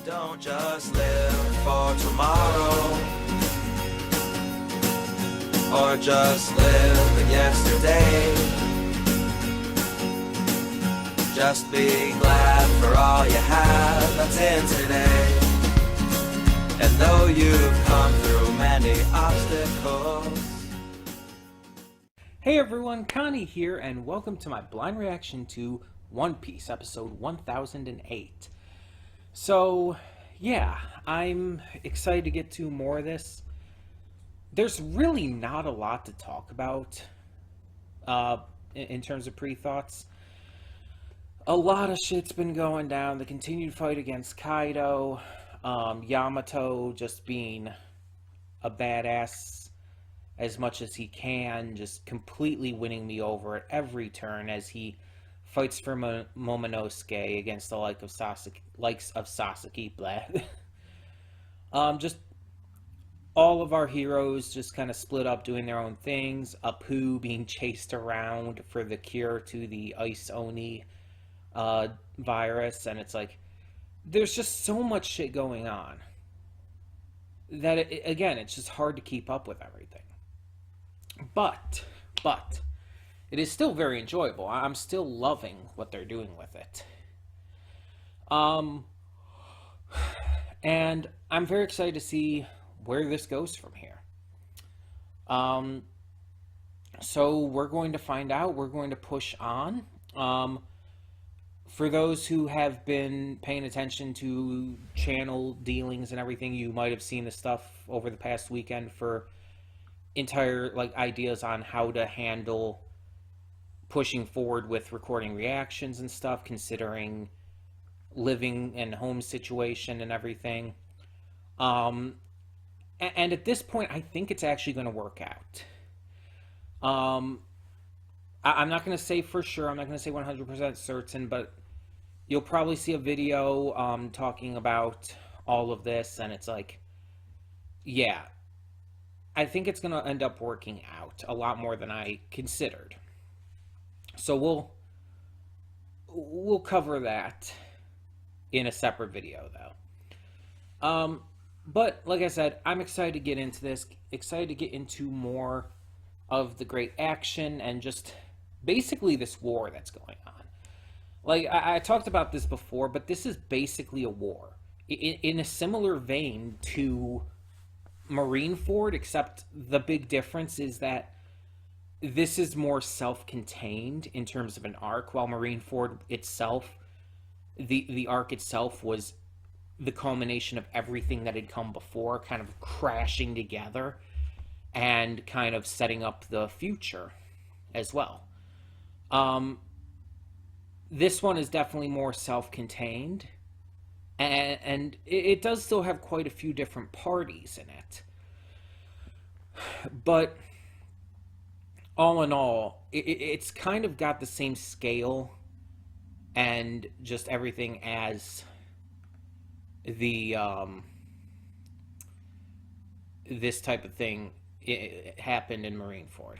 Don't just live for tomorrow, or just live in yesterday. Just be glad for all you have that's in today. And though you've come through many obstacles. Hey everyone, Connie here, and welcome to my blind reaction to One Piece, episode 1008. So, yeah, I'm excited to get to more of this. There's really not a lot to talk about in terms of pre-thoughts. A lot of shit's been going down. The continued fight against Kaido, Yamato just being a badass as much as he can, just completely winning me over at every turn as he fights for Momonosuke against the likes of Sasaki, blah. Just all of our heroes just kind of split up doing their own things. Apu being chased around for the cure to the Ice Oni virus, and it's like there's just so much shit going on that again, it's just hard to keep up with everything. But it is still very enjoyable. I'm still loving what they're doing with it. And I'm very excited to see where this goes from here. So we're going to find out. We're going to push on. For those who have been paying attention to channel dealings and everything, you might have seen the stuff over the past weekend for entire ideas on how to handle pushing forward with recording reactions and stuff, considering living and home situation and everything. And at this point, I think it's actually going to work out. I'm not going to say for sure, I'm not going to say 100% certain, but you'll probably see a video talking about all of this, and it's like, yeah, I think it's going to end up working out a lot more than I considered. So we'll cover that in a separate video, though. But like I said, I'm excited to get into this, excited to get into more of the great action and just basically this war that's going on. Like, I talked about this before, but this is basically a war. In a similar vein to Marineford, except the big difference is that this is more self-contained in terms of an arc, while Marineford itself, the arc itself was the culmination of everything that had come before, kind of crashing together and kind of setting up the future as well. This one is definitely more self-contained, and it does still have quite a few different parties in it. But all in all, it's kind of got the same scale and just everything as the this type of thing it happened in Marineford.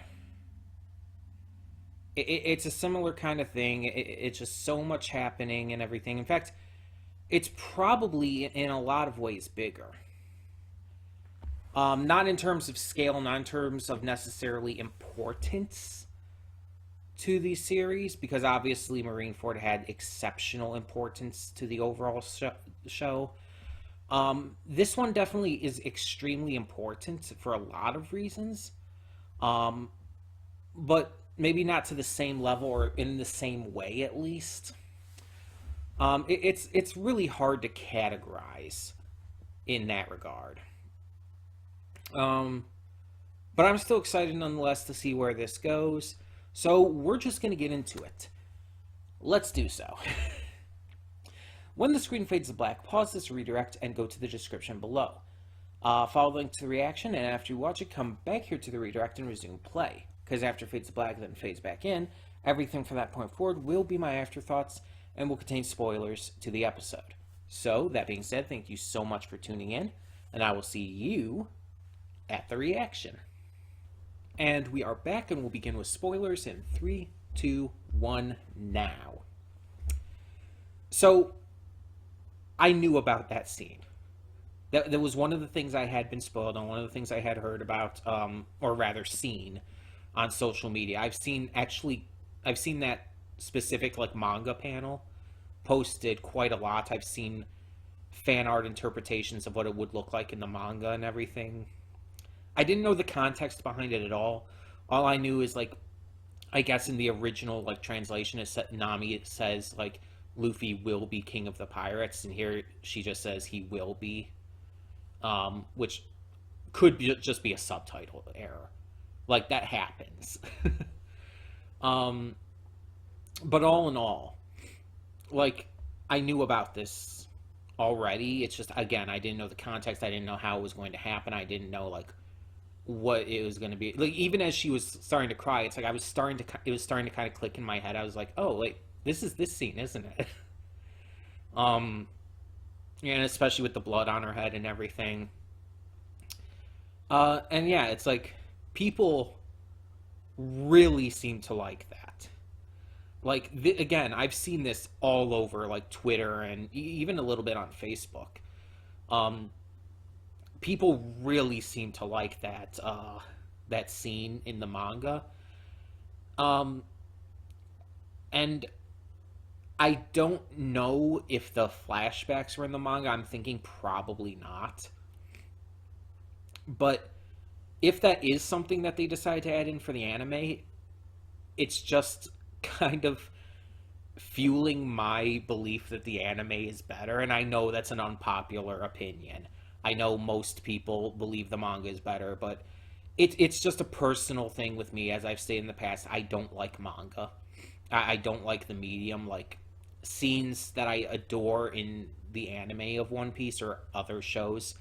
It's a similar kind of thing. It's just so much happening and everything. In fact, it's probably in a lot of ways bigger. Not in terms of scale, not in terms of necessarily importance to the series, because obviously Marineford had exceptional importance to the overall show. This one definitely is extremely important for a lot of reasons. But maybe not to the same level or in the same way, at least. It's really hard to categorize in that regard. But I'm still excited nonetheless to see where this goes. So we're just going to get into it. Let's do so. When the screen fades to black, pause this redirect and go to the description below. Follow the link to the reaction, and after you watch it, come back here to the redirect and resume play. Because after it fades to black, then fades back in, everything from that point forward will be my afterthoughts and will contain spoilers to the episode. So, that being said, thank you so much for tuning in, and I will see you at the reaction. And we are back, and we'll begin with spoilers in 3, 2, 1, now. So, I knew about that scene. That was one of the things I had been spoiled on, one of the things I had heard about, or rather seen on social media. I've seen that specific like manga panel posted quite a lot. I've seen fan art interpretations of what it would look like in the manga and everything. I didn't know the context behind it at all. All I knew is like, I guess in the original like translation, Nami it says like Luffy will be king of the pirates, and here she just says he will be, which could just be a subtitle error. Like that happens. um, but all in all, like I knew about this already. It's just again, I didn't know the context. I didn't know how it was going to happen. I didn't know like what it was going to be. Like even as she was starting to cry, it's like it was starting to kind of click in my head. I was like, oh, like this is this scene, isn't it? um, and especially with the blood on her head and everything. And yeah, it's like people really seem to like that. Like again, I've seen this all over like Twitter and even a little bit on Facebook. Um, People really seem to like that scene in the manga. Um, and I don't know if the flashbacks were in the manga. I'm thinking probably not. But if that is something that they decide to add in for the anime, it's just kind of fueling my belief that the anime is better. And I know that's an unpopular opinion. I know most people believe the manga is better, but it's just a personal thing with me. As I've stated in the past, I don't like manga. I don't like the medium. Like scenes that I adore in the anime of One Piece or other shows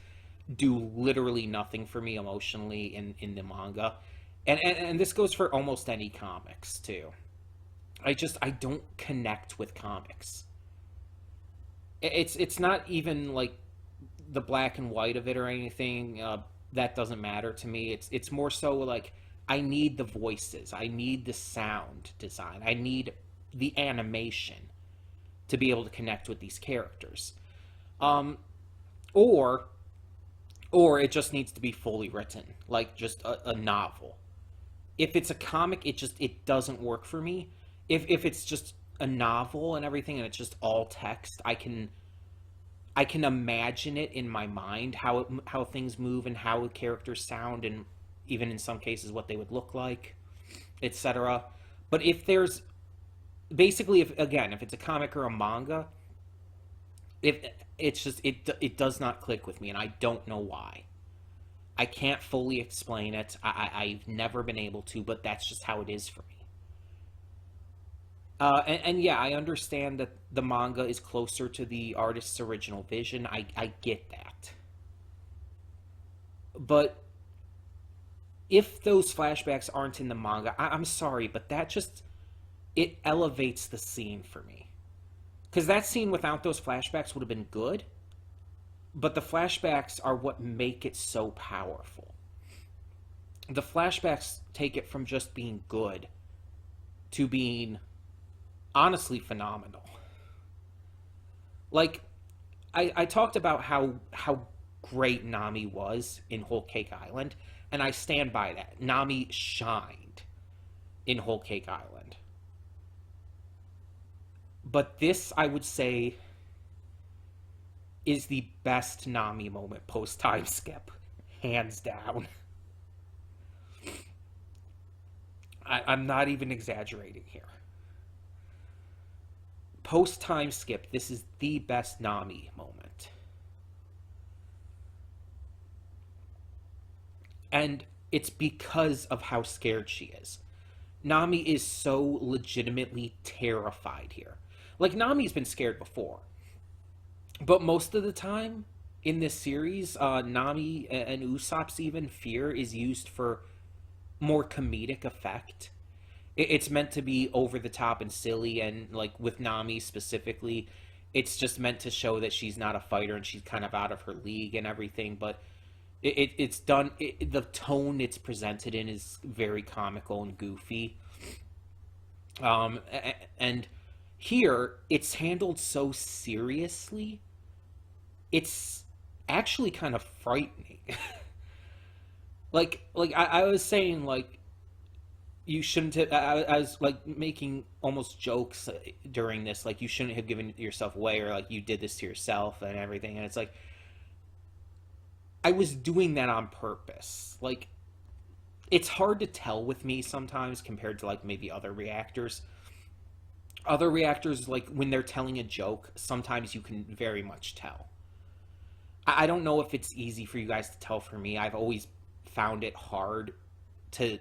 do literally nothing for me emotionally in the manga. And this goes for almost any comics too. I don't connect with comics. It's not even like the black and white of it or anything. That doesn't matter to me. It's more so like I need the voices, I need the sound design, I need the animation to be able to connect with these characters. Um, or or it just needs to be fully written, like just a novel. If it's a comic, it doesn't work for me. If it's just a novel and everything and it's just all text, I can imagine it in my mind how things move and how the characters sound and even in some cases what they would look like, etc. But if there's basically if it's a comic or a manga, if it's just it does not click with me and I don't know why. I can't fully explain it. I've never been able to, but that's just how it is for me. And yeah, I understand that the manga is closer to the artist's original vision. I get that. But if those flashbacks aren't in the manga, I'm sorry, but that just, it elevates the scene for me. Because that scene without those flashbacks would have been good, but the flashbacks are what make it so powerful. The flashbacks take it from just being good to being honestly phenomenal. Like, I talked about how great Nami was in Whole Cake Island, and I stand by that. Nami shined in Whole Cake Island. But this, I would say, is the best Nami moment post time skip, hands down. I'm not even exaggerating here. Post time skip, this is the best Nami moment. And it's because of how scared she is. Nami is so legitimately terrified here. Like, Nami's been scared before. But most of the time in this series, Nami and Usopp's even fear is used for more comedic effect. It's meant to be over the top and silly, and like with Nami specifically, it's just meant to show that she's not a fighter and she's kind of out of her league and everything. But it's done. The tone it's presented in is very comical and goofy. And here it's handled so seriously it's actually kind of frightening. I was saying, like, you shouldn't have, I was like making almost jokes during this, like, you shouldn't have given yourself away, or like you did this to yourself and everything. And it's like, I was doing that on purpose. Like, it's hard to tell with me sometimes compared to like maybe other reactors. Other reactors, like when they're telling a joke, sometimes you can very much tell. I don't know if it's easy for you guys to tell. For me, I've always found it hard to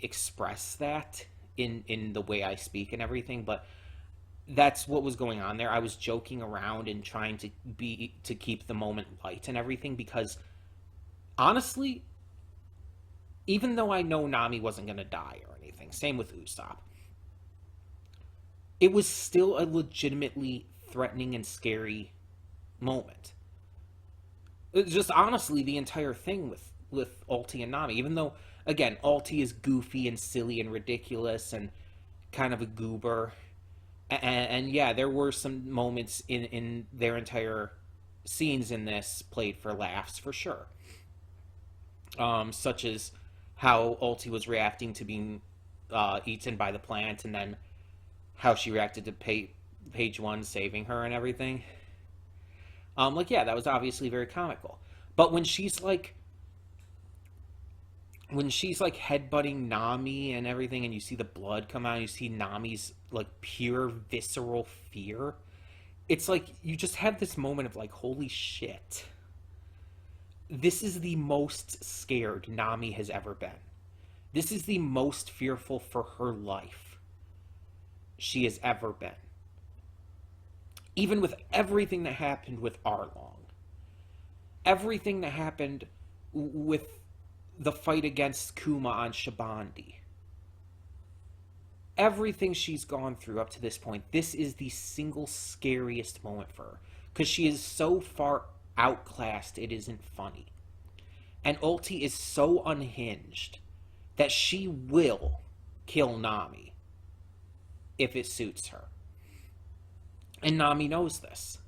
express that in the way I speak and everything, but that's what was going on there. I was joking around and trying to keep the moment light and everything, because honestly, even though I know Nami wasn't going to die or anything, same with Usopp, it was still a legitimately threatening and scary moment. Just honestly, the entire thing with Ulti and Nami, even though, again, Ulti is goofy and silly and ridiculous and kind of a goober, and yeah, there were some moments in their entire scenes in this played for laughs for sure, such as how Ulti was reacting to being eaten by the plant, and then how she reacted to page one saving her and everything. Like, yeah, that was obviously very comical. But when she's like headbutting Nami and everything, and you see the blood come out, and you see Nami's like pure visceral fear, it's like you just have this moment of like, holy shit. This is the most scared Nami has ever been. This is the most fearful for her life she has ever been. Even with everything that happened with Arlong, everything that happened with the fight against Kuma on Shabandi, everything she's gone through up to this point, this is the single scariest moment for her, because she is so far outclassed it isn't funny. And Ulti is so unhinged that she will kill Nami if it suits her. And Nami knows this.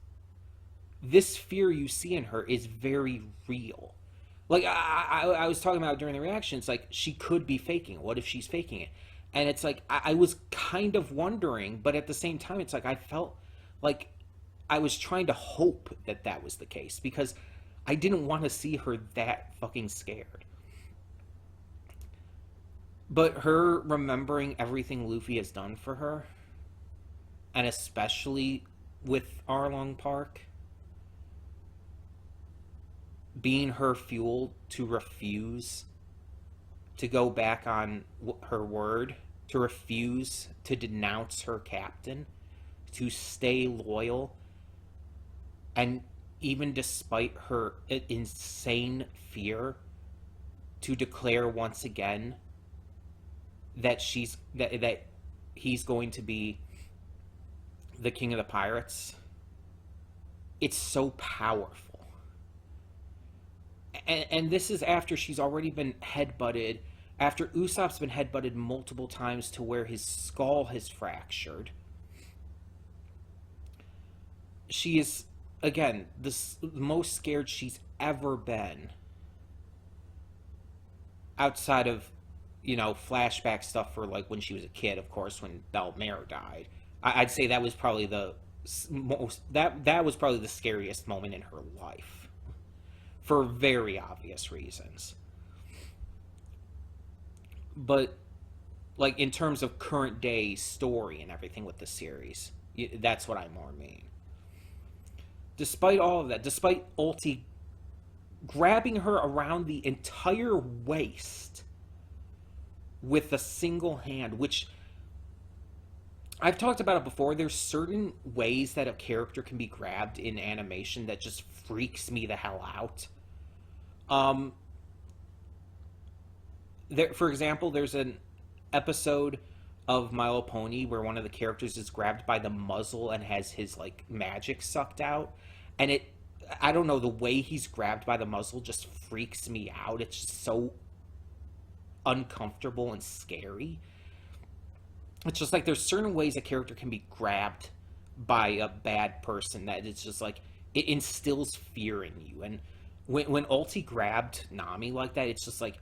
This fear you see in her is very real. Like, I was talking about during the reaction, it's like, she could be faking it. What if she's faking it? And it's like, I was kind of wondering, but at the same time, it's like, I felt like I was trying to hope that that was the case, because I didn't want to see her that fucking scared. But her remembering everything Luffy has done for her, and especially with Arlong Park, being her fuel to refuse to go back on her word, to refuse to denounce her captain, to stay loyal, and even despite her insane fear, to declare once again that he's going to be the king of the pirates. It's so powerful. And this is after she's already been headbutted, after Usopp's been headbutted multiple times to where his skull has fractured. She is, again, the most scared she's ever been. Outside of, flashback stuff for, like, when she was a kid, of course, when Belmare died. I'd say that was probably the most, that was probably the scariest moment in her life. For very obvious reasons. But, like, in terms of current day story and everything with the series, that's what I more mean. Despite all of that, despite Ulti grabbing her around the entire waist with a single hand, which I've talked about it before, there's certain ways that a character can be grabbed in animation that just freaks me the hell out. For example, there's an episode of My Little Pony where one of the characters is grabbed by the muzzle and has his, like, magic sucked out. And I don't know, the way he's grabbed by the muzzle just freaks me out. It's just so uncomfortable and scary. It's just like there's certain ways a character can be grabbed by a bad person that it's just like it instills fear in you. And when Ulti grabbed Nami like that, it's just like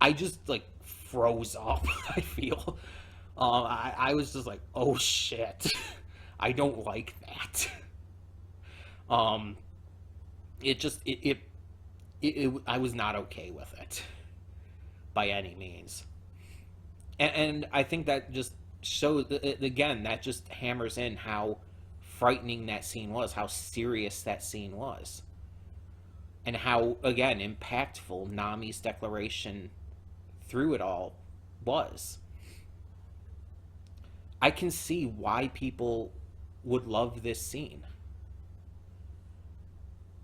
I just like froze up. I feel I was just like, oh shit, I don't like that. Um, it just I was not okay with it by any means, and I think that just shows again that just hammers in how frightening that scene was, how serious that scene was, and how again impactful Nami's declaration through it all was. I can see why people would love this scene.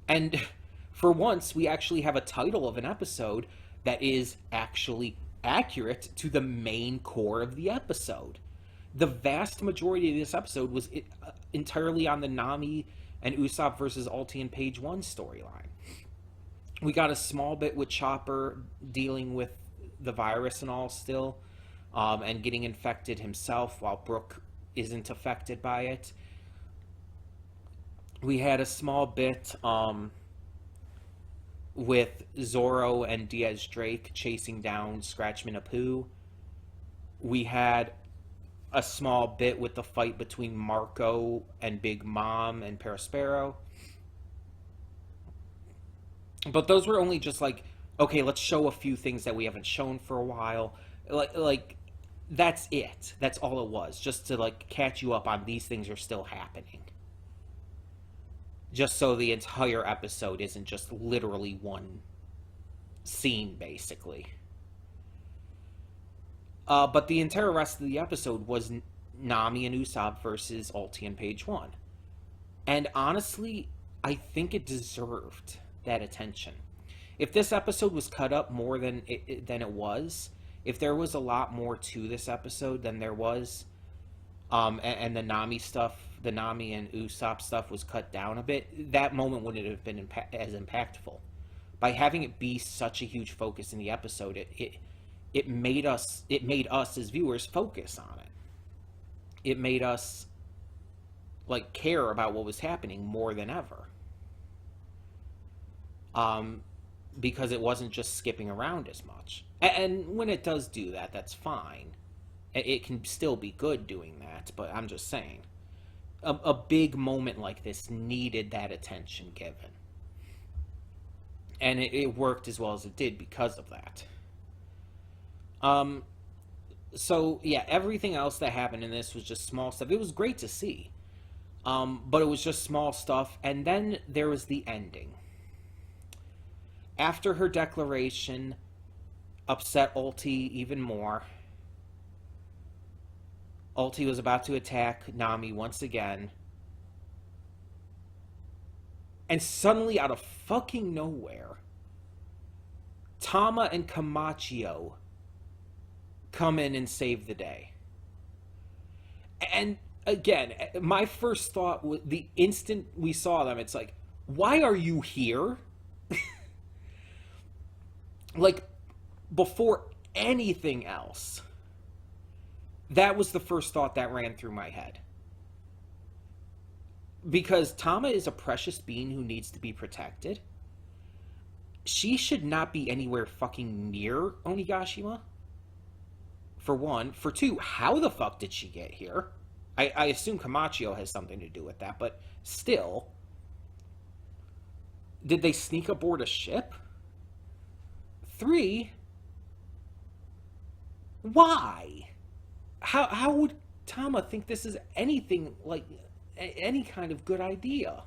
And for once, we actually have a title of an episode that is actually accurate to the main core of the episode. The vast majority of this episode was entirely on the Nami and Usopp versus Ulti and Page 1 storyline. We got a small bit with Chopper dealing with the virus and all still, and getting infected himself while Brook isn't affected by it. We had a small bit with Zoro and Diaz Drake chasing down Scratchman Apu. We had a small bit with the fight between Marco and Big Mom and Perospero. But those were only just like, okay, let's show a few things that we haven't shown for a while. Like that's it. That's all it was. Just to like catch you up on these things are still happening. Just so the entire episode isn't just literally one scene, basically. But the entire rest of the episode was Nami and Usopp versus Ulti and Page 1. And honestly, I think it deserved that attention. If this episode was cut up more than it was, if there was a lot more to this episode than there was, and the Nami stuff, the Nami and Usopp stuff was cut down a bit, that moment wouldn't have been as impactful. By having it be such a huge focus in the episode, it made us as viewers focus on it. It made us like care about what was happening more than ever. Because it wasn't just skipping around as much. And when it does do that, that's fine. It can still be good doing that, but I'm just saying. A big moment like this needed that attention given. And it worked as well as it did because of that. So, yeah, everything else that happened in this was just small stuff. It was great to see. But it was just small stuff. And then there was the ending. After her declaration upset Ulti even more, Ulti was about to attack Nami once again. And suddenly, out of fucking nowhere, Tama and Camacho come in and save the day. And again, my first thought was the instant we saw them, it's like, why are you here? Like, before anything else, that was the first thought that ran through my head. Because Tama is a precious being who needs to be protected. She should not be anywhere fucking near Onigashima. For one. For two, how the fuck did she get here? I assume Camacho has something to do with that, but still. Did they sneak aboard a ship? 3, why? How would Tama think this is anything like any kind of good idea?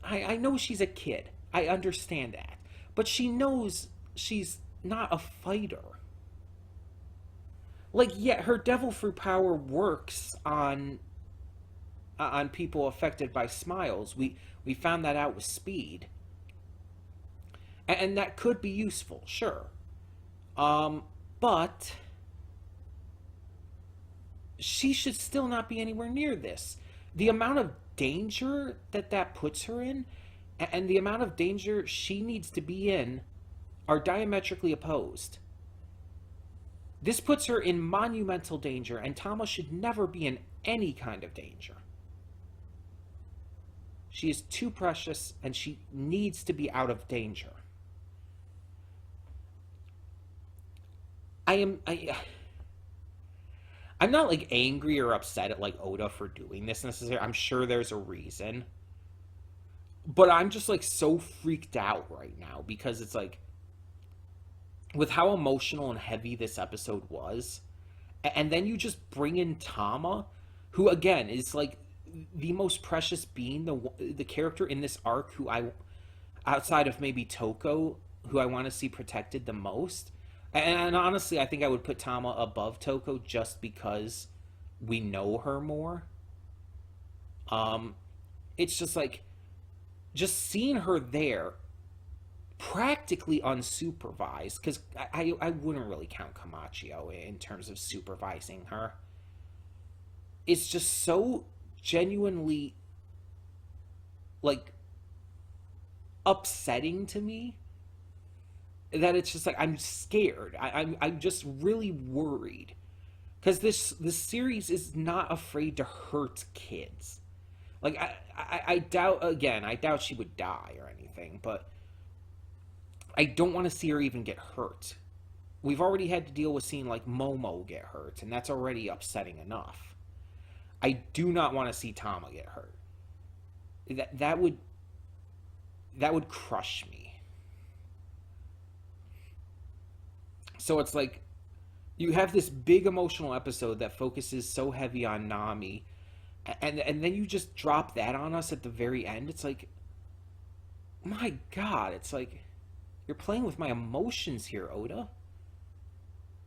I know she's a kid. I understand that. But she knows she's not a fighter. Like, yeah, her devil fruit power works on people affected by smiles. We found that out with Speed. And that could be useful, sure. But she should still not be anywhere near this. The amount of danger that puts her in, and the amount of danger she needs to be in, are diametrically opposed. This puts her in monumental danger, and Tama should never be in any kind of danger. She is too precious, and she needs to be out of danger. I'm not like angry or upset at like Oda for doing this necessarily. I'm sure there's a reason. But I'm just like so freaked out right now because it's like with how emotional and heavy this episode was, and then you just bring in Tama, who again is like the most precious being, the character in this arc who I, outside of maybe Toko, who I want to see protected the most. And honestly, I think I would put Tama above Toko just because we know her more. It's just like, just seeing her there, practically unsupervised, because I wouldn't really count Kamachio in terms of supervising her. It's just so genuinely, like, upsetting to me that it's just like I'm scared. I'm just really worried because this series is not afraid to hurt kids. Like I doubt she would die or anything, but I don't want to see her even get hurt. We've already had to deal with seeing like Momo get hurt, and that's already upsetting enough. I do not want to see Tama get hurt. That would crush me. So it's like you have this big emotional episode that focuses so heavy on Nami, and then you just drop that on us at the very end. It's like, my God, it's like you're playing with my emotions here, Oda.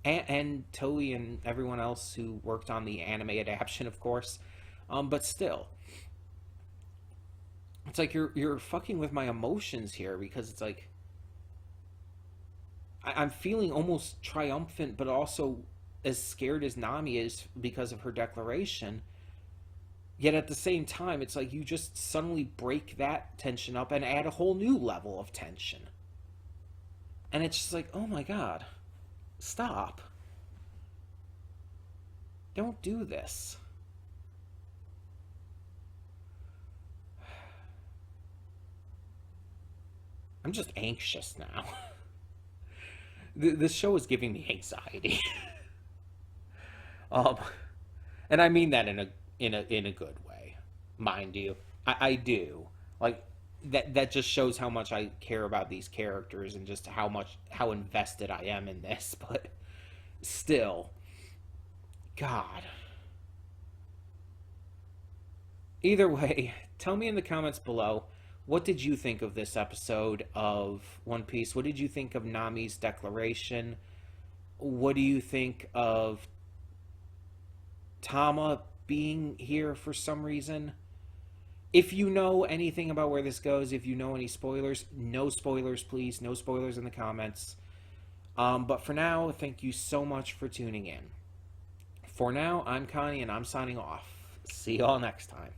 And Toei and everyone else who worked on the anime adaptation, of course. But still, it's like you're fucking with my emotions here, because it's like I'm feeling almost triumphant, but also as scared as Nami is because of her declaration. Yet at the same time, it's like you just suddenly break that tension up and add a whole new level of tension. And it's just like, oh my God, stop. Don't do this. I'm just anxious now. This show is giving me anxiety. And I mean that in a good way, mind you. I do. Like that just shows how much I care about these characters and just how invested I am in this, but still, God. Either way, tell me in the comments below, what did you think of this episode of One Piece? What did you think of Nami's declaration? What do you think of Tama being here for some reason? If you know anything about where this goes, if you know any spoilers, no spoilers, please. No spoilers in the comments. But for now, thank you so much for tuning in. For now, I'm Connie, and I'm signing off. See y'all next time.